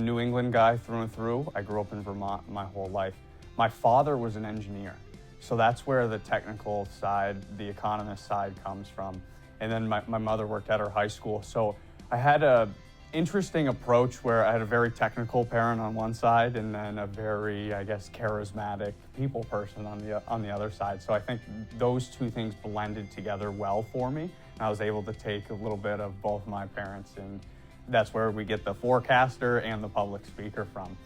New England guy through and through. I grew up in Vermont my whole life. My father was an engineer, so that's where the technical side, the economist side comes from. And then my mother worked at her high school. So I had a interesting approach where I had a very technical parent on one side and then a very, I guess, charismatic people person on the other side. So I think those two things blended together well for me. And I was able to take a little bit of both my parents, and that's where we get the forecaster and the public speaker from.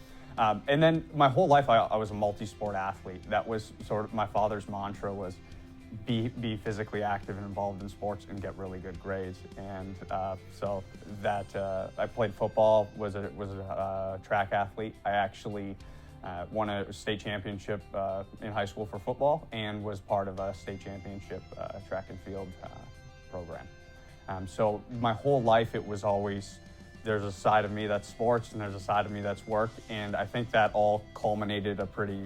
And then my whole life, I was a multi-sport athlete. That was sort of my father's mantra, was be physically active and involved in sports and get really good grades. And so that I played football, was a track athlete. I actually won a state championship in high school for football and was part of a state championship track and field program. So my whole life, it was always, there's a side of me that's sports and there's a side of me that's work. And I think that all culminated a pretty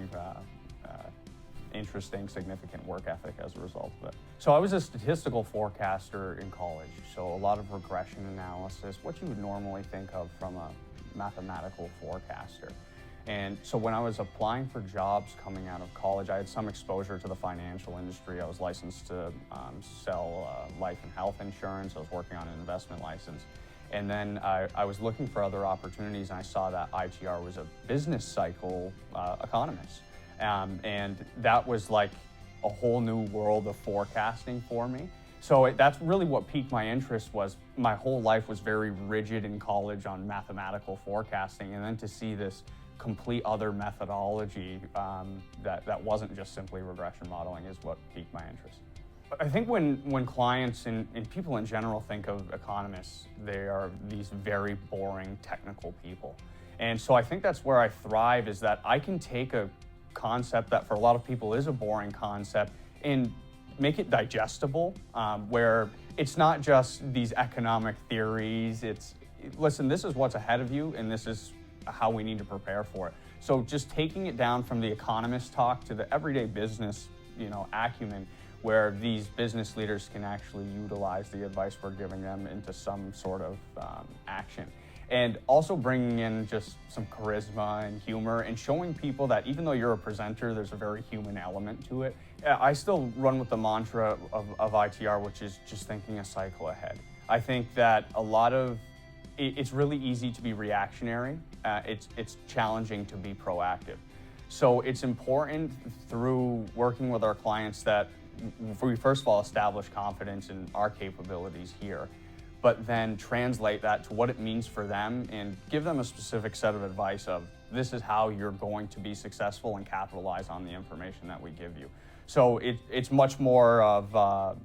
interesting, significant work ethic as a result of it. So I was a statistical forecaster in college. So a lot of regression analysis, what you would normally think of from a mathematical forecaster. And so when I was applying for jobs coming out of college, I had some exposure to the financial industry. I was licensed to sell life and health insurance. I was working on an investment license. And then I was looking for other opportunities, and I saw that ITR was a business cycle economist. And that was like a whole new world of forecasting for me. So that's really what piqued my interest. Was my whole life was very rigid in college on mathematical forecasting, and then to see this complete other methodology that wasn't just simply regression modeling is what piqued my interest. I think when clients and people in general think of economists, they are these very boring technical people. And so I think that's where I thrive, is that I can take a concept that for a lot of people is a boring concept and make it digestible, where it's not just these economic theories. It's, listen, this is what's ahead of you and this is how we need to prepare for it. So just taking it down from the economist talk to the everyday business, acumen, where these business leaders can actually utilize the advice we're giving them into some sort of action. And also bringing in just some charisma and humor and showing people that even though you're a presenter, there's a very human element to it. I still run with the mantra of ITR, which is just thinking a cycle ahead. I think that it's really easy to be reactionary. It's challenging to be proactive. So it's important through working with our clients that we first of all establish confidence in our capabilities here, but then translate that to what it means for them and give them a specific set of advice of, this is how you're going to be successful and capitalize on the information that we give you. So it's much more of,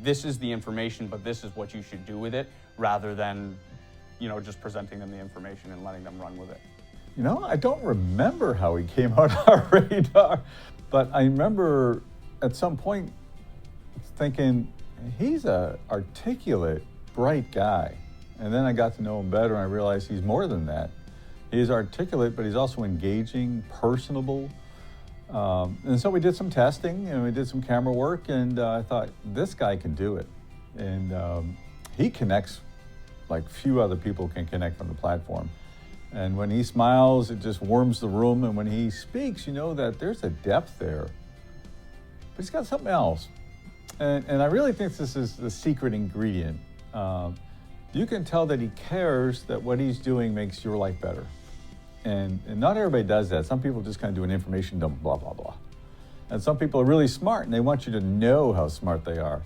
this is the information, but this is what you should do with it, rather than, just presenting them the information and letting them run with it. I don't remember how he came on our radar, but I remember at some point thinking, he's an articulate, bright guy. And then I got to know him better and I realized he's more than that. He's articulate, but he's also engaging, personable. And so we did some testing and we did some camera work, and I thought, this guy can do it. And he connects like few other people can connect on the platform. And when he smiles, it just warms the room. And when he speaks, you know that there's a depth there. But he's got something else. And I really think this is the secret ingredient. You can tell that he cares that what he's doing makes your life better. And not everybody does that. Some people just kind of do an information dump, blah, blah, blah. And some people are really smart and they want you to know how smart they are.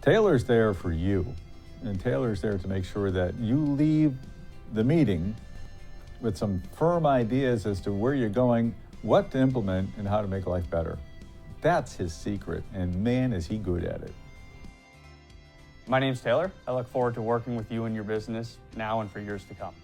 Taylor's there for you. And Taylor's there to make sure that you leave the meeting with some firm ideas as to where you're going, what to implement, and how to make life better. That's his secret, and man, is he good at it. My name's Taylor. I look forward to working with you in your business now and for years to come.